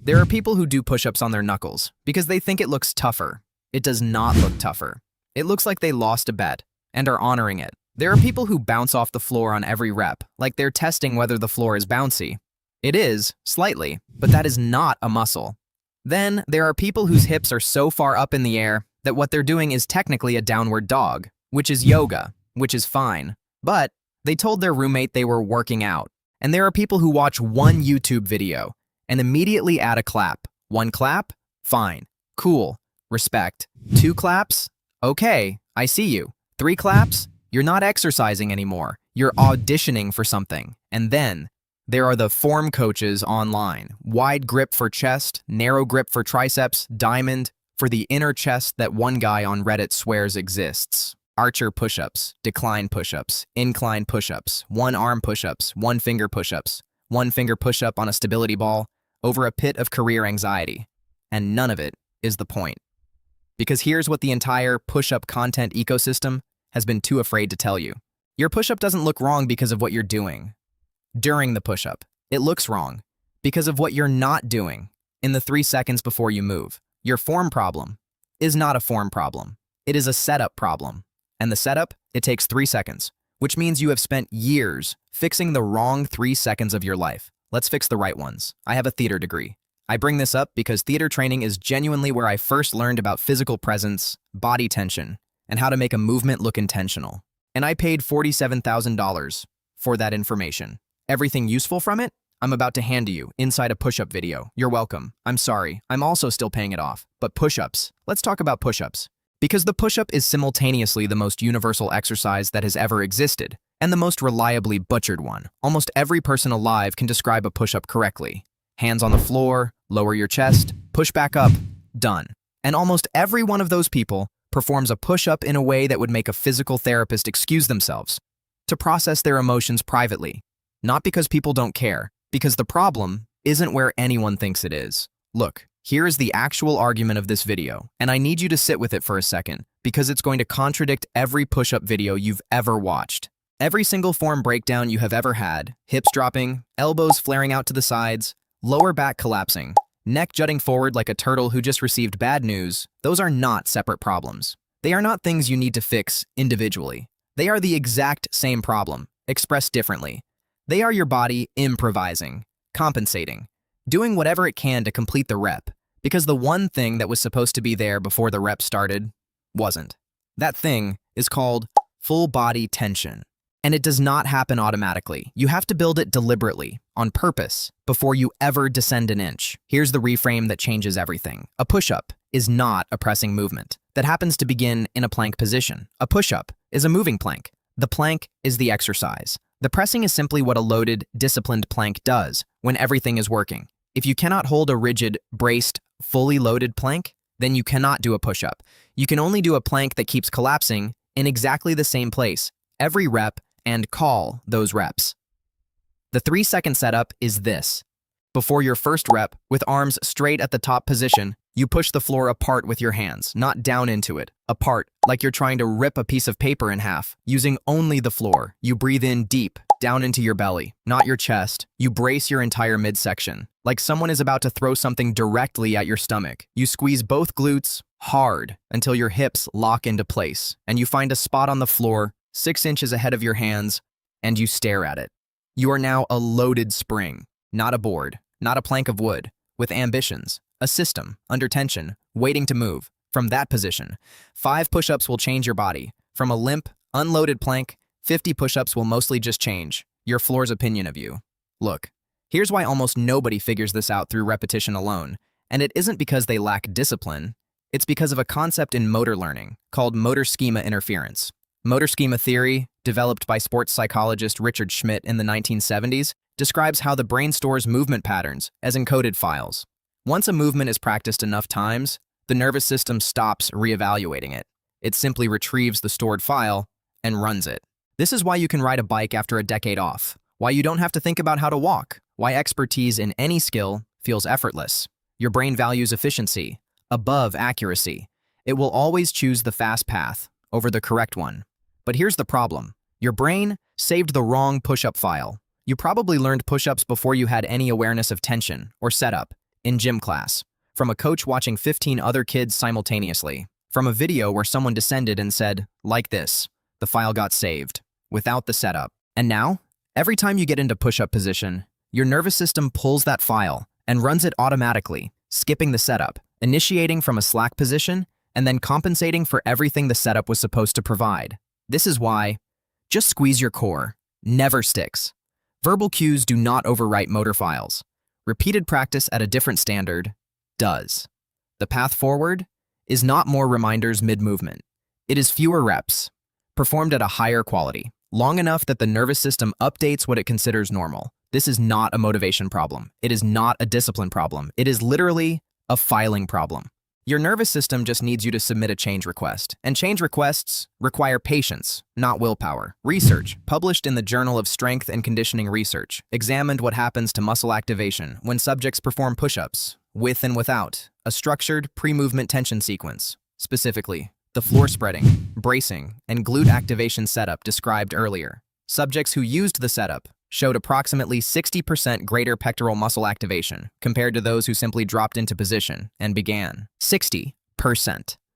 There are people who do push-ups on their knuckles because they think it looks tougher. It does not look tougher. It looks like they lost a bet and are honoring it. There are people who bounce off the floor on every rep, like they're testing whether the floor is bouncy. It is, slightly, but that is not a muscle. Then, there are people whose hips are so far up in the air that what they're doing is technically a downward dog, which is yoga, which is fine. But they told their roommate they were working out. And there are people who watch one YouTube video and immediately add a clap. One clap? Fine. Cool. Respect. 2 claps? Okay, I see you. 3 claps? You're not exercising anymore. You're auditioning for something. And then, there are the form coaches online. Wide grip for chest, narrow grip for triceps, diamond for the inner chest that one guy on Reddit swears exists. Archer push-ups, decline push-ups, incline push-ups, one-arm push-ups, one-finger push-ups, one-finger push-up on a stability ball over a pit of career anxiety. And none of it is the point. Because here's what the entire push-up content ecosystem has been too afraid to tell you. Your push-up doesn't look wrong because of what you're doing during the push-up. It looks wrong because of what you're not doing in the 3 seconds before you move. Your form problem is not a form problem. It is a setup problem. And the setup, it takes 3 seconds, which means you have spent years fixing the wrong 3 seconds of your life. Let's fix the right ones. I have a theater degree. I bring this up because theater training is genuinely where I first learned about physical presence, body tension, and how to make a movement look intentional. And I paid $47,000 for that information. Everything useful from it, I'm about to hand to you inside a push-up video. You're welcome. I'm sorry. I'm also still paying it off. But push-ups. Let's talk about push-ups. Because the push-up is simultaneously the most universal exercise that has ever existed, and the most reliably butchered one. Almost every person alive can describe a push-up correctly. Hands on the floor, lower your chest, push back up, done. And almost every one of those people performs a push-up in a way that would make a physical therapist excuse themselves to process their emotions privately. Not because people don't care, because the problem isn't where anyone thinks it is. Look, here is the actual argument of this video, and I need you to sit with it for a second, because it's going to contradict every push-up video you've ever watched. Every single form breakdown you have ever had, hips dropping, elbows flaring out to the sides, lower back collapsing, neck jutting forward like a turtle who just received bad news, those are not separate problems. They are not things you need to fix individually. They are the exact same problem, expressed differently. They are your body improvising, compensating, doing whatever it can to complete the rep, because the one thing that was supposed to be there before the rep started wasn't. That thing is called full body tension. And it does not happen automatically. You have to build it deliberately, on purpose, before you ever descend an inch. Here's the reframe that changes everything. A push-up is not a pressing movement that happens to begin in a plank position. A push-up is a moving plank. The plank is the exercise. The pressing is simply what a loaded, disciplined plank does when everything is working. If you cannot hold a rigid, braced, fully loaded plank, then you cannot do a push-up. You can only do a plank that keeps collapsing in exactly the same place, every rep, and call those reps. The 3-second setup is this. Before your first rep, with arms straight at the top position, you push the floor apart with your hands, not down into it. Apart, like you're trying to rip a piece of paper in half, using only the floor. You breathe in deep, down into your belly, not your chest. You brace your entire midsection, like someone is about to throw something directly at your stomach. You squeeze both glutes hard until your hips lock into place, and you find a spot on the floor 6 inches ahead of your hands, and you stare at it. You are now a loaded spring, not a board, not a plank of wood, with ambitions, a system, under tension, waiting to move. From that position, 5 push-ups will change your body. From a limp, unloaded plank, 50 push-ups will mostly just change your floor's opinion of you. Look, here's why almost nobody figures this out through repetition alone, and it isn't because they lack discipline. It's because of a concept in motor learning called motor schema interference. Motor schema theory, developed by sports psychologist Richard Schmidt in the 1970s, describes how the brain stores movement patterns as encoded files. Once a movement is practiced enough times, the nervous system stops reevaluating it. It simply retrieves the stored file and runs it. This is why you can ride a bike after a decade off, why you don't have to think about how to walk, why expertise in any skill feels effortless. Your brain values efficiency above accuracy. It will always choose the fast path over the correct one. But here's the problem. Your brain saved the wrong push-up file. You probably learned push-ups before you had any awareness of tension or setup. in gym class, from a coach watching 15 other kids simultaneously, from a video where someone descended and said, like this, the file got saved, without the setup. And now, every time you get into push-up position, your nervous system pulls that file and runs it automatically, skipping the setup, initiating from a slack position, and then compensating for everything the setup was supposed to provide. This is why just squeeze your core never sticks. Verbal cues do not overwrite motor files. Repeated practice at a different standard does. The path forward is not more reminders mid-movement. It is fewer reps, performed at a higher quality, long enough that the nervous system updates what it considers normal. This is not a motivation problem. It is not a discipline problem. It is literally a filing problem. Your nervous system just needs you to submit a change request, and change requests require patience, not willpower. Research, published in the Journal of Strength and Conditioning Research, examined what happens to muscle activation when subjects perform push-ups, with and without, a structured pre-movement tension sequence, specifically, the floor spreading, bracing, and glute activation setup described earlier. Subjects who used the setup showed approximately 60% greater pectoral muscle activation compared to those who simply dropped into position and began. 60%.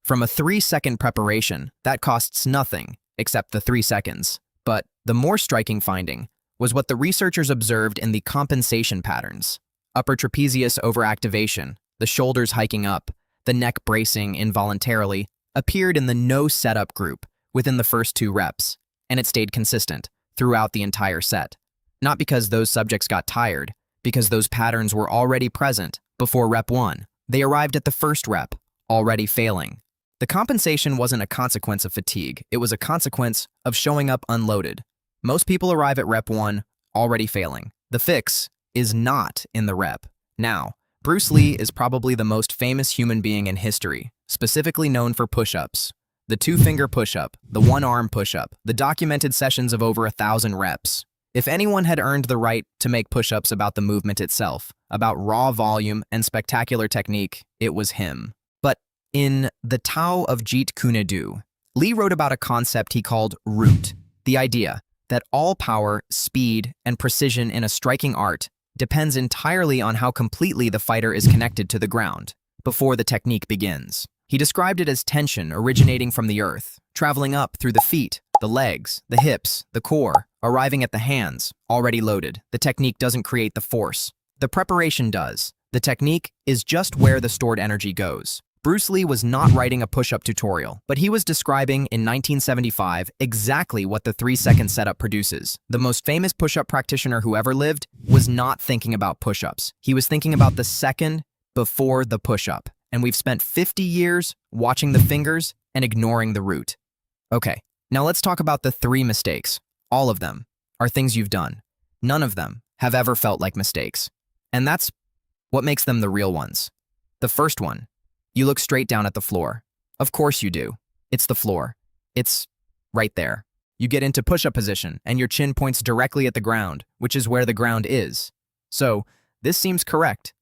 From a 3-second preparation, that costs nothing except the 3 seconds. But the more striking finding was what the researchers observed in the compensation patterns. Upper trapezius overactivation, the shoulders hiking up, the neck bracing involuntarily, appeared in the no setup group within the first 2 reps, and it stayed consistent throughout the entire set. Not because those subjects got tired, because those patterns were already present before rep 1. They arrived at the first rep, already failing. The compensation wasn't a consequence of fatigue, it was a consequence of showing up unloaded. Most people arrive at rep 1 already failing. The fix is not in the rep. Now, Bruce Lee is probably the most famous human being in history, specifically known for push-ups. The 2-finger push-up, the 1-arm push-up, the documented sessions of over 1,000 reps. If anyone had earned the right to make push-ups about the movement itself, about raw volume and spectacular technique, it was him. But in The Tao of Jeet Kune Do, Lee wrote about a concept he called root, the idea that all power, speed, and precision in a striking art depends entirely on how completely the fighter is connected to the ground before the technique begins. He described it as tension originating from the earth, traveling up through the feet, the legs, the hips, the core, arriving at the hands, already loaded. The technique doesn't create the force. The preparation does. The technique is just where the stored energy goes. Bruce Lee was not writing a push-up tutorial, but he was describing in 1975 exactly what the 3-second setup produces. The most famous push-up practitioner who ever lived was not thinking about push-ups. He was thinking about the second before the push-up. And we've spent 50 years watching the fingers and ignoring the root. Okay, now let's talk about the 3 mistakes. All of them are things you've done. None of them have ever felt like mistakes. And that's what makes them the real ones. The first one, you look straight down at the floor. Of course you do. It's the floor. It's right there. You get into push-up position and your chin points directly at the ground, which is where the ground is. So, this seems correct.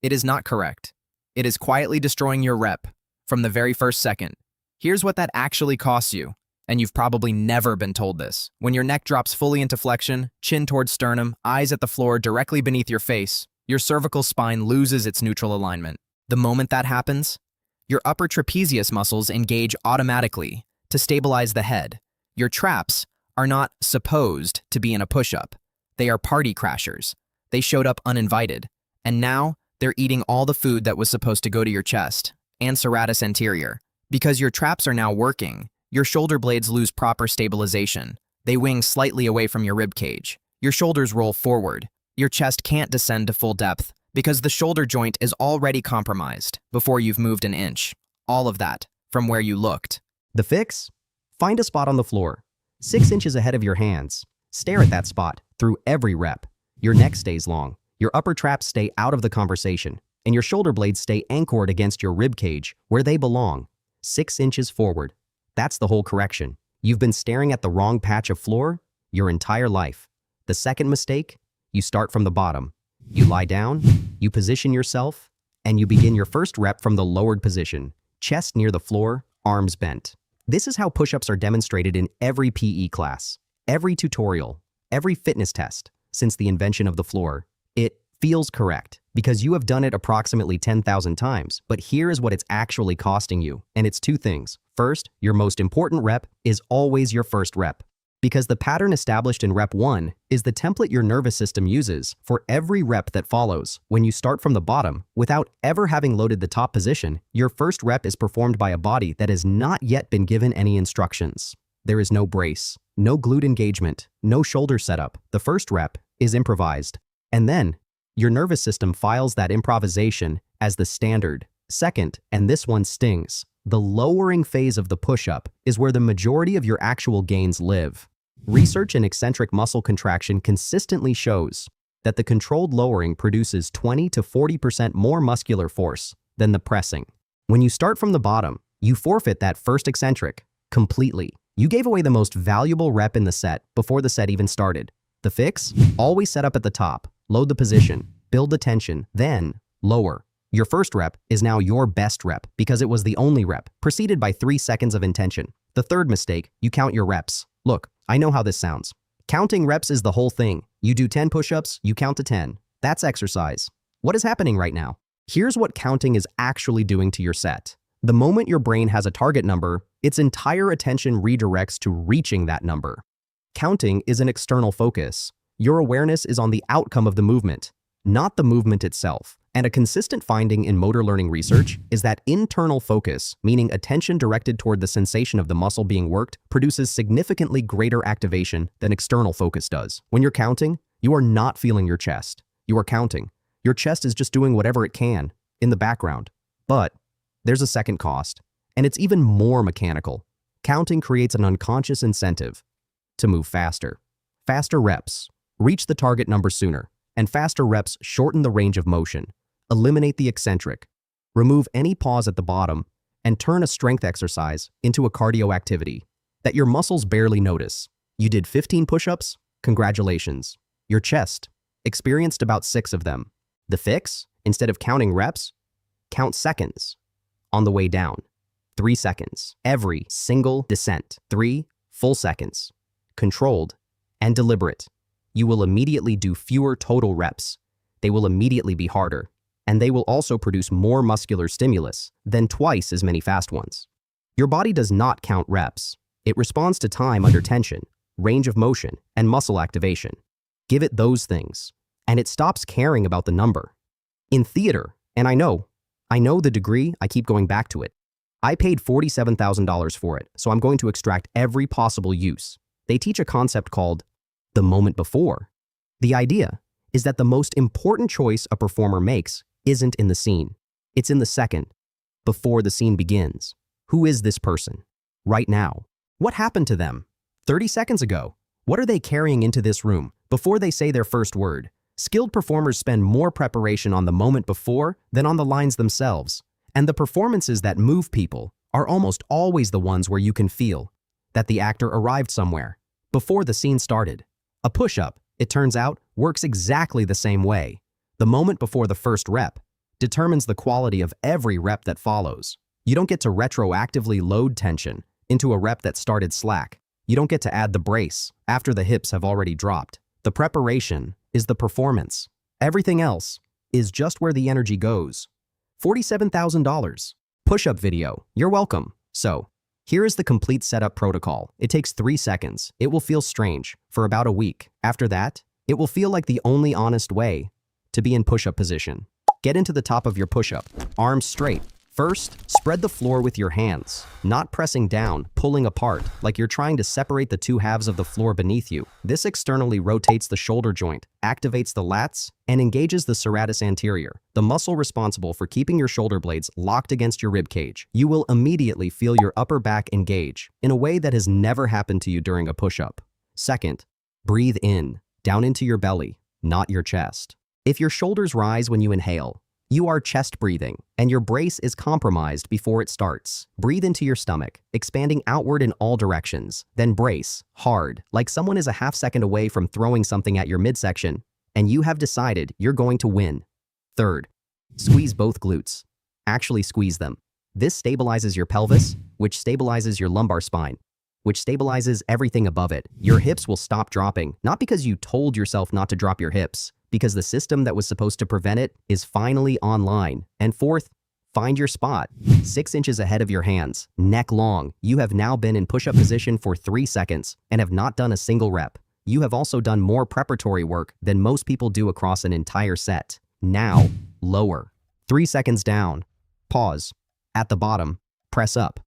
It is not correct. It is quietly destroying your rep from the very first second. Here's what that actually costs you, and you've probably never been told this. When your neck drops fully into flexion, chin towards sternum, eyes at the floor directly beneath your face, your cervical spine loses its neutral alignment. The moment that happens, your upper trapezius muscles engage automatically to stabilize the head. Your traps are not supposed to be in a push-up. They are party crashers. They showed up uninvited, and now they're eating all the food that was supposed to go to your chest and serratus anterior. Because your traps are now working, your shoulder blades lose proper stabilization. They wing slightly away from your rib cage. Your shoulders roll forward. Your chest can't descend to full depth because the shoulder joint is already compromised before you've moved an inch. All of that from where you looked. The fix? Find a spot on the floor, 6 inches ahead of your hands. Stare at that spot through every rep. Your neck stays long. Your upper traps stay out of the conversation, and your shoulder blades stay anchored against your rib cage where they belong, 6 inches forward. That's the whole correction. You've been staring at the wrong patch of floor your entire life. The second mistake, you start from the bottom. You lie down, you position yourself, and you begin your first rep from the lowered position, chest near the floor, arms bent. This is how push-ups are demonstrated in every PE class, every tutorial, every fitness test since the invention of the floor. It feels correct. because you have done it approximately 10,000 times. But here is what it's actually costing you, and it's two things. First, your most important rep is always your first rep, because the pattern established in rep 1 is the template your nervous system uses for every rep that follows. When you start from the bottom, without ever having loaded the top position, your first rep is performed by a body that has not yet been given any instructions. There is no brace, no glute engagement, no shoulder setup. The first rep is improvised. And then, your nervous system files that improvisation as the standard. Second, and this one stings, the lowering phase of the push-up is where the majority of your actual gains live. Research in eccentric muscle contraction consistently shows that the controlled lowering produces 20 to 40% more muscular force than the pressing. When you start from the bottom, you forfeit that first eccentric completely. You gave away the most valuable rep in the set before the set even started. The fix? Always set up at the top, load the position, build the tension, then lower. Your first rep is now your best rep because it was the only rep, preceded by 3 seconds of intention. The third mistake, you count your reps. Look, I know how this sounds. Counting reps is the whole thing. You do 10 push-ups, you count to 10. That's exercise. What is happening right now? Here's what counting is actually doing to your set. The moment your brain has a target number, its entire attention redirects to reaching that number. Counting is an external focus. Your awareness is on the outcome of the movement, not the movement itself. And a consistent finding in motor learning research is that internal focus, meaning attention directed toward the sensation of the muscle being worked, produces significantly greater activation than external focus does. When you're counting, you are not feeling your chest. You are counting. Your chest is just doing whatever it can in the background. But there's a second cost, and it's even more mechanical. Counting creates an unconscious incentive to move faster. Faster reps reach the target number sooner, and faster reps shorten the range of motion. Eliminate the eccentric, remove any pause at the bottom, and turn a strength exercise into a cardio activity that your muscles barely notice. You did 15 push-ups? Congratulations. Your chest experienced about 6 of them. The fix? Instead of counting reps, count seconds on the way down. 3 seconds. Every single descent. 3 full seconds. Controlled and deliberate. You will immediately do fewer total reps. They will immediately be harder. And they will also produce more muscular stimulus than twice as many fast ones. Your body does not count reps. It responds to time under tension, range of motion, and muscle activation. Give it those things, and it stops caring about the number. In theater, and I know the degree, I keep going back to it. I paid $47,000 for it, so I'm going to extract every possible use. They teach a concept called the moment before. The idea is that the most important choice a performer makes isn't in the scene. It's in the second, before the scene begins. Who is this person? Right now. What happened to them? 30 seconds ago. What are they carrying into this room before they say their first word? Skilled performers spend more preparation on the moment before than on the lines themselves. And the performances that move people are almost always the ones where you can feel that the actor arrived somewhere before the scene started. A push-up, it turns out, works exactly the same way. The moment before the first rep determines the quality of every rep that follows. You don't get to retroactively load tension into a rep that started slack. You don't get to add the brace after the hips have already dropped. The preparation is the performance. Everything else is just where the energy goes. $47,000. Push-up video. You're welcome. So, here is the complete setup protocol. It takes 3 seconds. It will feel strange for about a week. After that, it will feel like the only honest way to be in push-up position. Get into the top of your push-up. Arms straight. First, spread the floor with your hands, not pressing down, pulling apart, like you're trying to separate the two halves of the floor beneath you. This externally rotates the shoulder joint, activates the lats, and engages the serratus anterior, the muscle responsible for keeping your shoulder blades locked against your rib cage. You will immediately feel your upper back engage in a way that has never happened to you during a push-up. Second, breathe in, down into your belly, not your chest. If your shoulders rise when you inhale, you are chest breathing, and your brace is compromised before it starts. Breathe into your stomach, expanding outward in all directions. Then brace, hard, like someone is a half second away from throwing something at your midsection, and you have decided you're going to win. Third, squeeze both glutes. Actually squeeze them. This stabilizes your pelvis, which stabilizes your lumbar spine, which stabilizes everything above it. Your hips will stop dropping, not because you told yourself not to drop your hips, because the system that was supposed to prevent it is finally online. And fourth, find your spot. 6 inches ahead of your hands, neck long. You have now been in push-up position for 3 seconds and have not done a single rep. You have also done more preparatory work than most people do across an entire set. Now, lower. 3 seconds down. Pause. At the bottom, press up.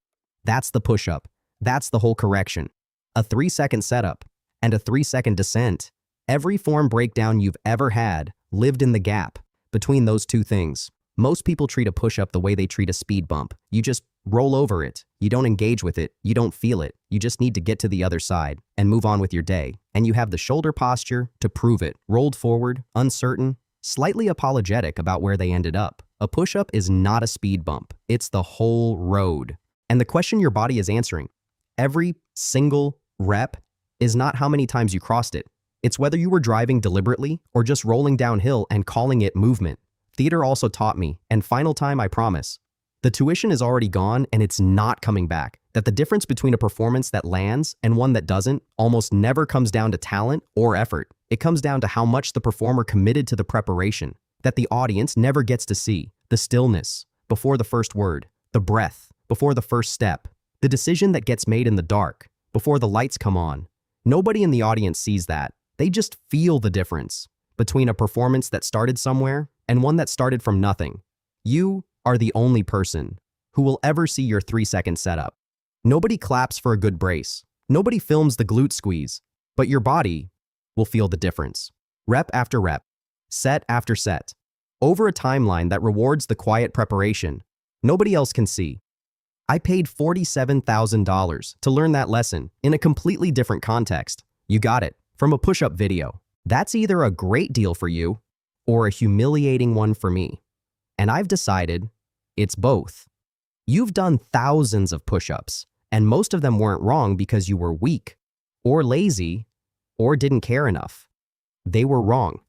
That's the push-up. That's the whole correction. A 3-second setup and a 3-second descent. Every form breakdown you've ever had lived in the gap between those two things. Most people treat a push-up the way they treat a speed bump. You just roll over it. You don't engage with it. You don't feel it. You just need to get to the other side and move on with your day. And you have the shoulder posture to prove it. Rolled forward, uncertain, slightly apologetic about where they ended up. A push-up is not a speed bump. It's the whole road. And the question your body is answering every single rep is not how many times you crossed it. It's whether you were driving deliberately or just rolling downhill and calling it movement. Theater also taught me, and final time I promise, the tuition is already gone and it's not coming back. That the difference between a performance that lands and one that doesn't almost never comes down to talent or effort. It comes down to how much the performer committed to the preparation. That the audience never gets to see the stillness before the first word, the breath before the first step, the decision that gets made in the dark before the lights come on. Nobody in the audience sees that. They just feel the difference between a performance that started somewhere and one that started from nothing. You are the only person who will ever see your 3-second setup. Nobody claps for a good brace. Nobody films the glute squeeze, but your body will feel the difference. Rep after rep, set after set, over a timeline that rewards the quiet preparation nobody else can see. I paid $47,000 to learn that lesson in a completely different context. You got it from a push-up video. That's either a great deal for you or a humiliating one for me. And I've decided it's both. You've done thousands of push-ups, and most of them weren't wrong because you were weak or lazy or didn't care enough. They were wrong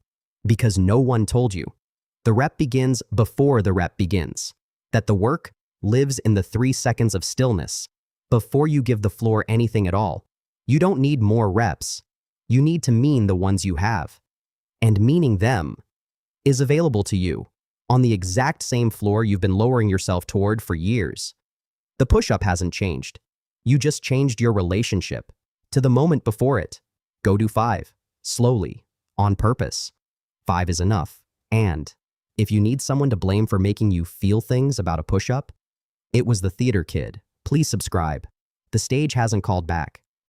because no one told you. The rep begins before the rep begins. That the work lives in the 3 seconds of stillness before you give the floor anything at all. You don't need more reps. You need to mean the ones you have. And meaning them is available to you on the exact same floor you've been lowering yourself toward for years. The push-up hasn't changed. You just changed your relationship to the moment before it. Go do 5, slowly, on purpose. 5 is enough. And if you need someone to blame for making you feel things about a push-up, it was the theater kid. Please subscribe. The stage hasn't called back.